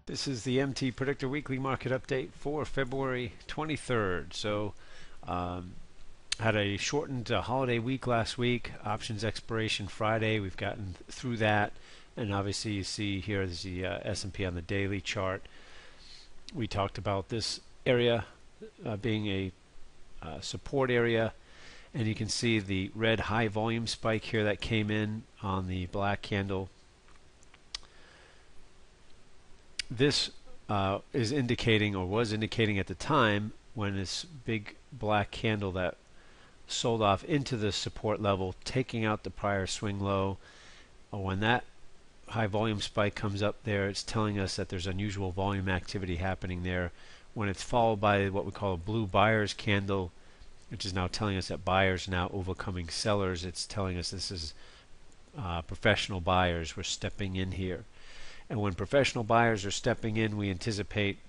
This is the MTPredictor Weekly Market Update for February 23rd. So, had a shortened holiday week last week. Options expiration Friday. We've gotten through that, and obviously you see here is the S&P on the daily chart. We talked about this area being a support area, and you can see the red high volume spike here that came in on the black candle. This is indicating, or was indicating at the time, when this big black candle that sold off into the support level, taking out the prior swing low. When that high volume spike comes up there, it's telling us that there's unusual volume activity happening there. When it's followed by what we call a blue buyer's candle, which is now telling us that buyers are now overcoming sellers, it's telling us this is professional buyers were stepping in here. And when professional buyers are stepping in, we anticipate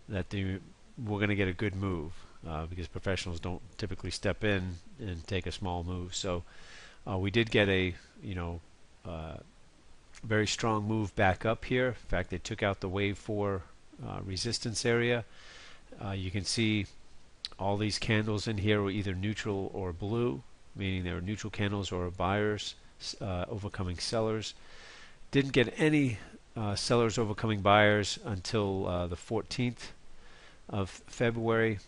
that we're going to get a good move because professionals don't typically step in and take a small move. So we did get a very strong move back up here. In fact, they took out the wave 4 resistance area. You can see all these candles in here were either neutral or blue, meaning they were neutral candles or buyers overcoming sellers. Didn't get any sellers overcoming buyers until the 14th of February,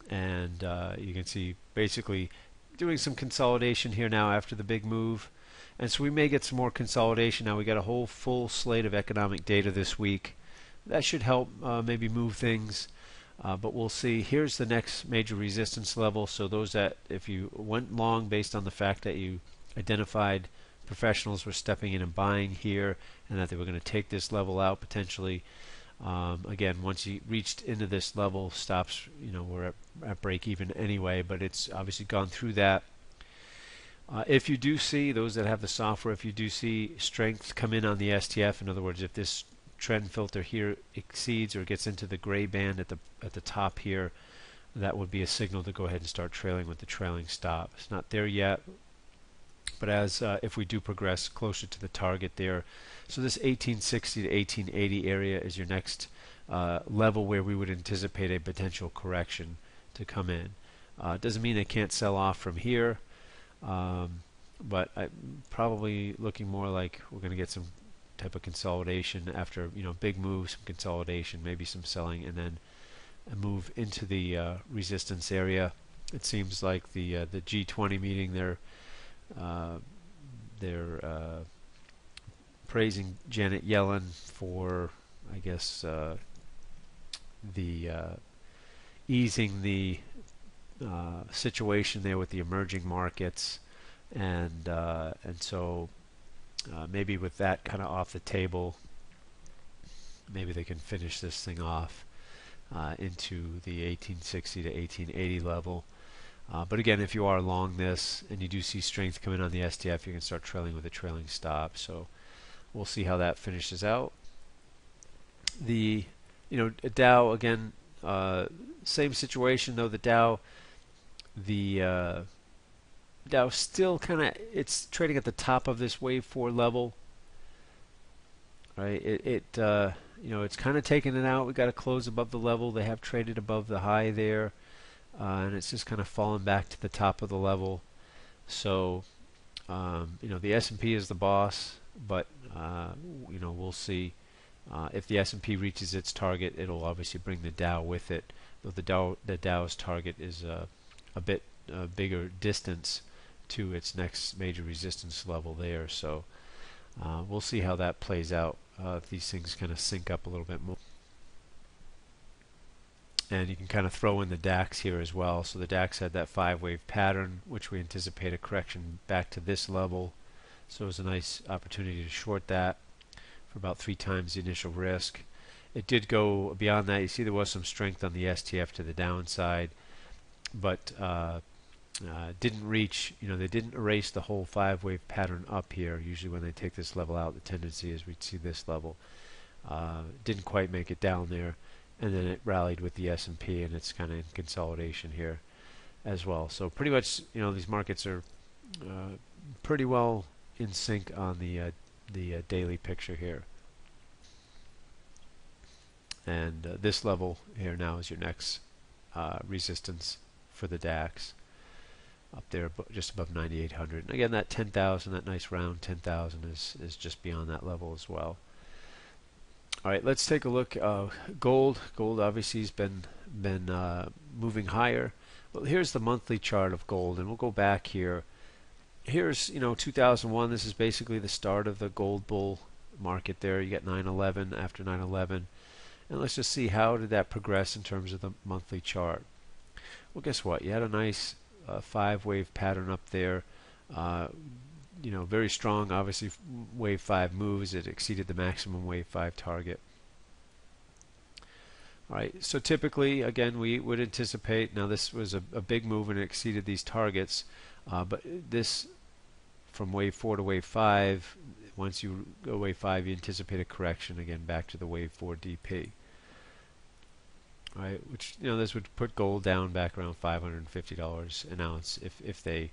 and you can see basically doing some consolidation here now after the big move, and so we may get some more consolidation. Now we got a whole full slate of economic data this week that should help maybe move things, but we'll see. Here's the next major resistance level. So those that, if you went long based on the fact that you identified professionals were stepping in and buying here, and that they were going to take this level out potentially. Again, once you reached into this level, stops, we're at break even anyway, but it's obviously gone through that. If you do see, those that have the software, if you do see strength come in on the STF, in other words, if this trend filter here exceeds or gets into the gray band at the top here, that would be a signal to go ahead and start trailing with the trailing stop. It's not there yet, but as if we do progress closer to the target there. So this 1860 to 1880 area is your next level where we would anticipate a potential correction to come in. Doesn't mean they can't sell off from here, but I'm probably looking more like we're going to get some type of consolidation after big moves, some consolidation, maybe some selling, and then a move into the resistance area. It seems like the G20 meeting there. They're praising Janet Yellen for, I guess, the easing the situation there with the emerging markets, and so maybe with that kind of off the table, maybe they can finish this thing off into the 1860 to 1880 level. But again, if you are long this and you do see strength come in on the STF, you can start trailing with a trailing stop. So we'll see how that finishes out. The Dow, again, same situation though. The Dow still kind of, it's trading at the top of this wave 4 level. Right? It's kind of taking it out. We got to close above the level. They have traded above the high there. And it's just kind of fallen back to the top of the level. So, the S&P is the boss, but we'll see. If the S&P reaches its target, it'll obviously bring the Dow with it. Though the Dow's target is a bit bigger distance to its next major resistance level there. So, we'll see how that plays out. If these things kind of sync up a little bit more. And you can kind of throw in the DAX here as well. So the DAX had that 5-wave pattern, which we anticipate a correction back to this level. So it was a nice opportunity to short that for about 3 times the initial risk. It did go beyond that. You see there was some strength on the STF to the downside, but didn't reach, they didn't erase the whole 5-wave pattern up here. Usually when they take this level out, the tendency is we'd see this level. Didn't quite make it down there. And then it rallied with the S&P, and it's kind of in consolidation here as well. So pretty much, these markets are pretty well in sync on the daily picture here. And this level here now is your next resistance for the DAX, up there just above 9,800. And again, that 10,000, that nice round 10,000 is just beyond that level as well. All right, let's take a look. Gold obviously has been moving higher. Well, here's the monthly chart of gold, and we'll go back here. Here's 2001. This is basically the start of the gold bull market. There, you get 9/11 after 9/11, and let's just see how did that progress in terms of the monthly chart. Well, guess what? You had a nice 5-wave pattern up there. Very strong. Obviously, wave 5 moves. It exceeded the maximum wave 5 target. All right. So typically, again, we would anticipate. Now, this was a big move and it exceeded these targets. But this, from wave 4 to wave 5, once you go wave 5, you anticipate a correction again back to the wave 4 DP. All right, which this would put gold down back around $550 an ounce if they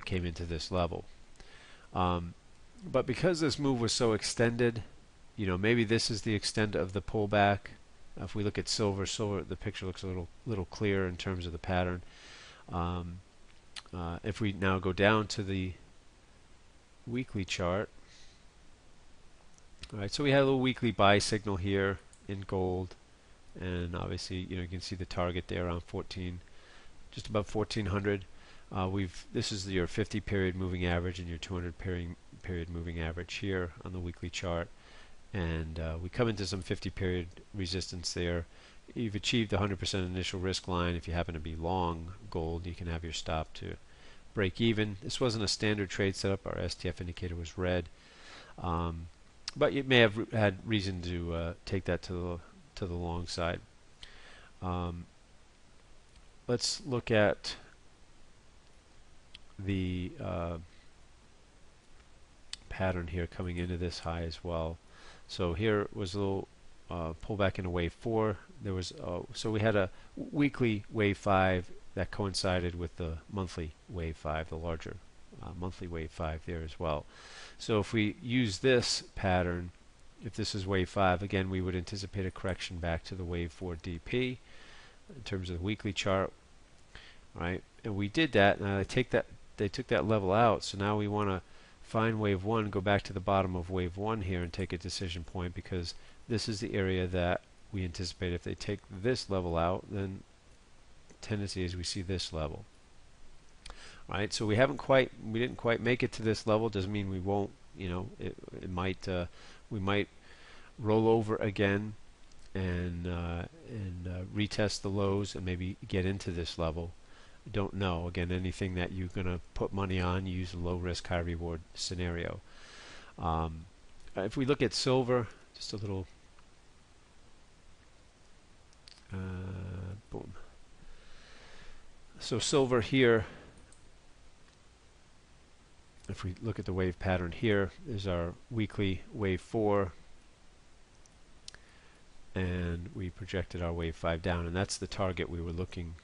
came into this level. But because this move was so extended, maybe this is the extent of the pullback. If we look at silver, the picture looks a little clearer in terms of the pattern. If we now go down to the weekly chart, all right, so we have a little weekly buy signal here in gold, and obviously you can see the target there around 14, just above 1400. This is your 50 period moving average and your 200 period moving average here on the weekly chart, and we come into some 50 period resistance there. You've achieved the 100% initial risk line. If you happen to be long gold, you can have your stop to break even. This wasn't a standard trade setup. Our STF indicator was red, but you may have had reason to take that to the long side. Let's look at the pattern here coming into this high as well. So here was a little pullback into wave 4. There was so we had a weekly wave 5 that coincided with the monthly wave 5, the larger monthly wave 5 there as well. So if we use this pattern, if this is wave 5, again we would anticipate a correction back to the wave 4 DP in terms of the weekly chart. Right, and we did that. Now they took that level out, so now we want to find wave 1, go back to the bottom of wave 1 here and take a decision point, because this is the area that we anticipate if they take this level out, then tendency is we see this level. Right, so we didn't quite make it to this level. Doesn't mean we won't. It might we might roll over again and retest the lows and maybe get into this level. Don't know. Again, anything that you're going to put money on, use a low risk, high reward scenario. If we look at silver, just a little boom. So silver here, if we look at the wave pattern here, is our weekly wave 4, and we projected our wave 5 down, and that's the target we were looking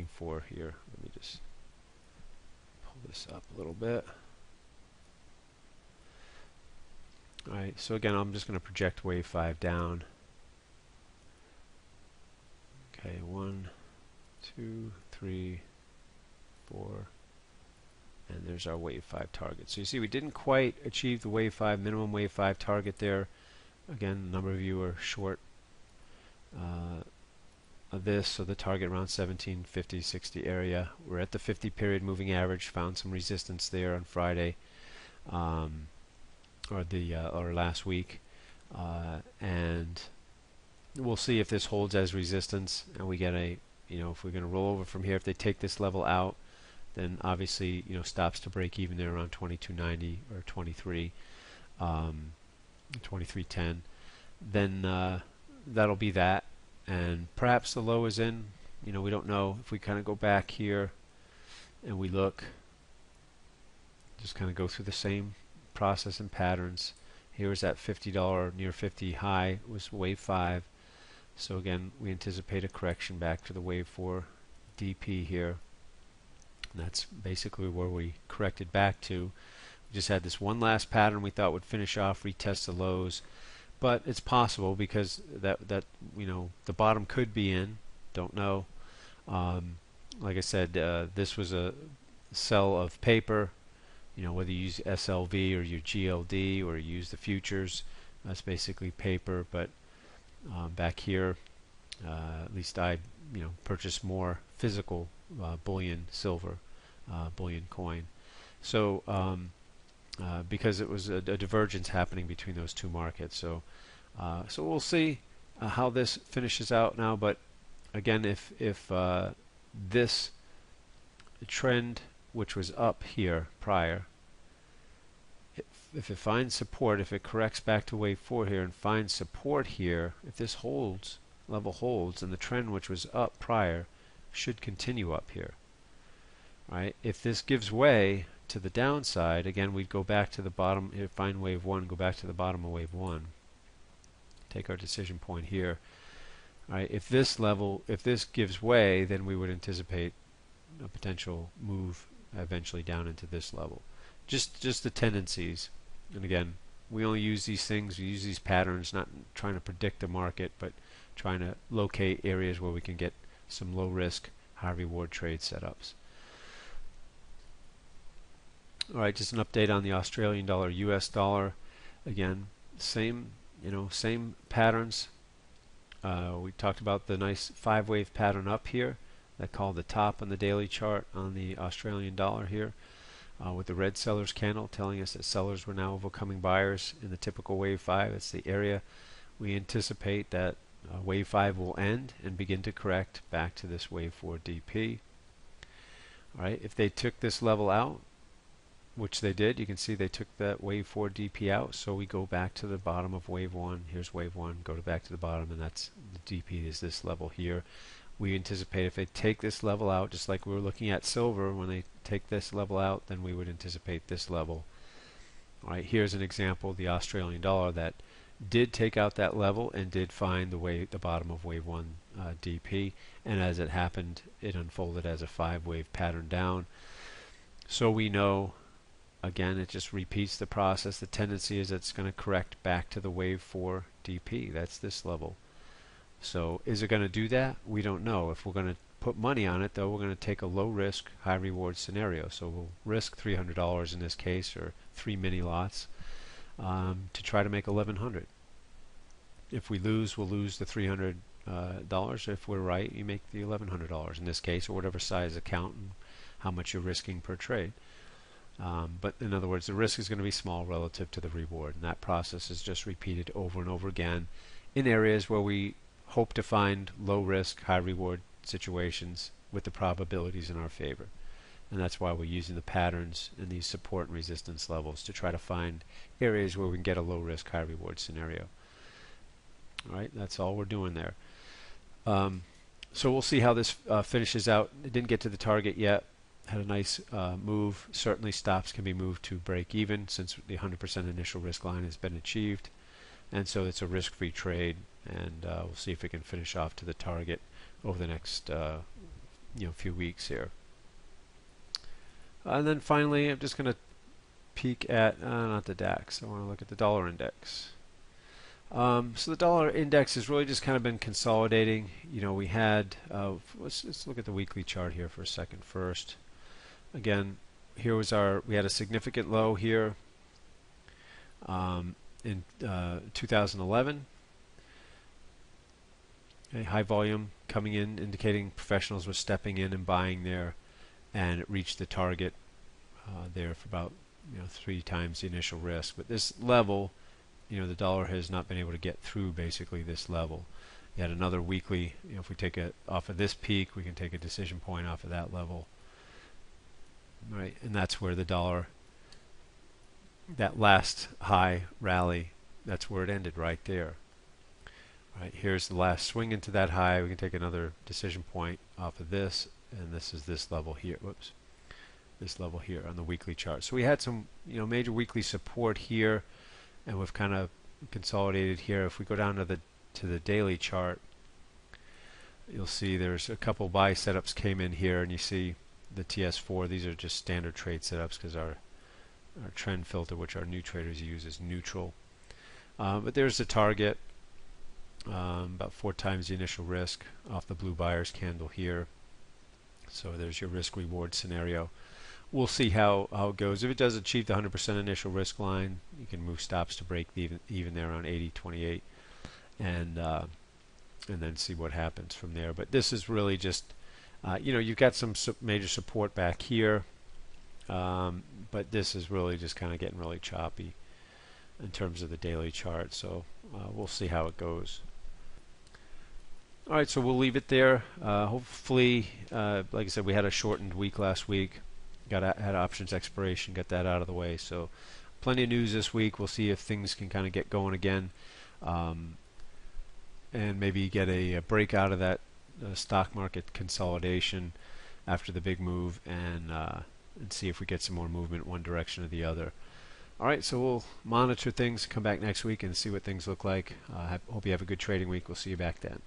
for here. Let me just pull this up a little bit. All right, so again, I'm just going to project wave 5 down. Okay, 1, 2, 3, 4, and there's our wave 5 target. So you see we didn't quite achieve the wave 5, minimum wave 5 target there. Again, a number of you are short of this, so the target around 1750, 60 area. We're at the 50 period moving average, found some resistance there on Friday, or last week, and we'll see if this holds as resistance, and we get a, if we're going to roll over from here, if they take this level out, then obviously stops to break even there around 2290 or 23, 2310. Then that'll be that, and perhaps the low is in. We don't know. If we kind of go back here and we look, just kind of go through the same process and patterns. Here is that $50 near 50 high, was wave 5. So again, we anticipate a correction back to the wave 4 DP here. And that's basically where we corrected back to. We just had this one last pattern we thought would finish off, retest the lows, but it's possible because that the bottom could be in. Don't know. Um, like I said, this was a sell of paper. Whether you use SLV or your GLD or you use the futures, that's basically paper. But back here, at least I purchased more physical bullion, silver, bullion coin. So because it was a divergence happening between those two markets. So we'll see how this finishes out now. But again, if this trend, which was up here prior, if it finds support, if it corrects back to wave 4 here and finds support here, if this level holds, and the trend which was up prior should continue up here. Right? If this gives way to the downside, again, we'd go back to the bottom here, find wave 1, go back to the bottom of wave 1. Take our decision point here. Right? If this gives way, then we would anticipate a potential move eventually down into this level. Just the tendencies. And again, we only use these things, we use these patterns, not trying to predict the market, but trying to locate areas where we can get some low risk, high reward trade setups. Alright, just an update on the Australian dollar, US dollar. Again, same patterns. We talked about the nice 5-wave pattern up here that called the top on the daily chart on the Australian dollar here, with the red sellers candle telling us that sellers were now overcoming buyers in the typical wave 5. It's the area we anticipate that wave 5 will end and begin to correct back to this wave 4 DP. Alright, if they took this level out, which they did, you can see they took that wave 4 DP out, so we go back to the bottom of wave 1. Here's wave 1, go back to the bottom, and that's the DP is this level here. We anticipate if they take this level out, just like we were looking at silver, when they take this level out, then we would anticipate this level. Alright, here's an example of the Australian dollar that did take out that level and did find the bottom of wave 1 DP, and as it happened, it unfolded as a 5-wave pattern down. So we know, again, it just repeats the process. The tendency is it's going to correct back to the wave 4 DP. That's this level. So is it going to do that? We don't know. If we're going to put money on it, though, we're going to take a low risk, high reward scenario. So we'll risk $300 in this case, or 3 mini lots, to try to make $1,100. If we lose, we'll lose the $300. If we're right, you make the $1,100 in this case, or whatever size account and how much you're risking per trade. But in other words, the risk is going to be small relative to the reward, and that process is just repeated over and over again in areas where we hope to find low risk, high reward situations with the probabilities in our favor. And that's why we're using the patterns in these support and resistance levels to try to find areas where we can get a low risk, high reward scenario. Alright, that's all we're doing there. So we'll see how this finishes out. It didn't get to the target yet. Had a nice move. Certainly stops can be moved to break even since the 100% initial risk line has been achieved. And so it's a risk-free trade, and we'll see if we can finish off to the target over the next few weeks here. And then finally, I'm just going to peek at not the DAX. I want to look at the dollar index. So the dollar index has really just kind of been consolidating. We had let's look at the weekly chart here for a second first. Again, here was we had a significant low here in 2011. Okay, high volume coming in, indicating professionals were stepping in and buying there, and it reached the target there for about 3 times the initial risk. But this level, the dollar has not been able to get through basically this level. You had another weekly, if we take it off of this peak, we can take a decision point off of that level. Right, and that's where the dollar, that last high rally, that's where it ended, right there. Right, here's the last swing into that high. We can take another decision point off of this, and this is this level here. Whoops, this level here on the weekly chart. So we had some, major weekly support here, and we've kind of consolidated here. If we go down to the daily chart, you'll see there's a couple buy setups came in here, and you see the TS4. These are just standard trade setups because our trend filter, which our new traders use, is neutral. But there's the target, about 4 times the initial risk off the blue buyer's candle here. So there's your risk reward scenario. We'll see how it goes. If it does achieve the 100% initial risk line, you can move stops to break even there around 80.28, and then see what happens from there. But this is really just, you've got some major support back here, but this is really just kind of getting really choppy in terms of the daily chart. So we'll see how it goes. All right, so we'll leave it there. Hopefully, like I said, we had a shortened week last week. Had options expiration, got that out of the way. So plenty of news this week. We'll see if things can kind of get going again, and maybe get a break out of that stock market consolidation after the big move, and see if we get some more movement one direction or the other. All right, so we'll monitor things, come back next week and see what things look like. Hope you have a good trading week. We'll see you back then.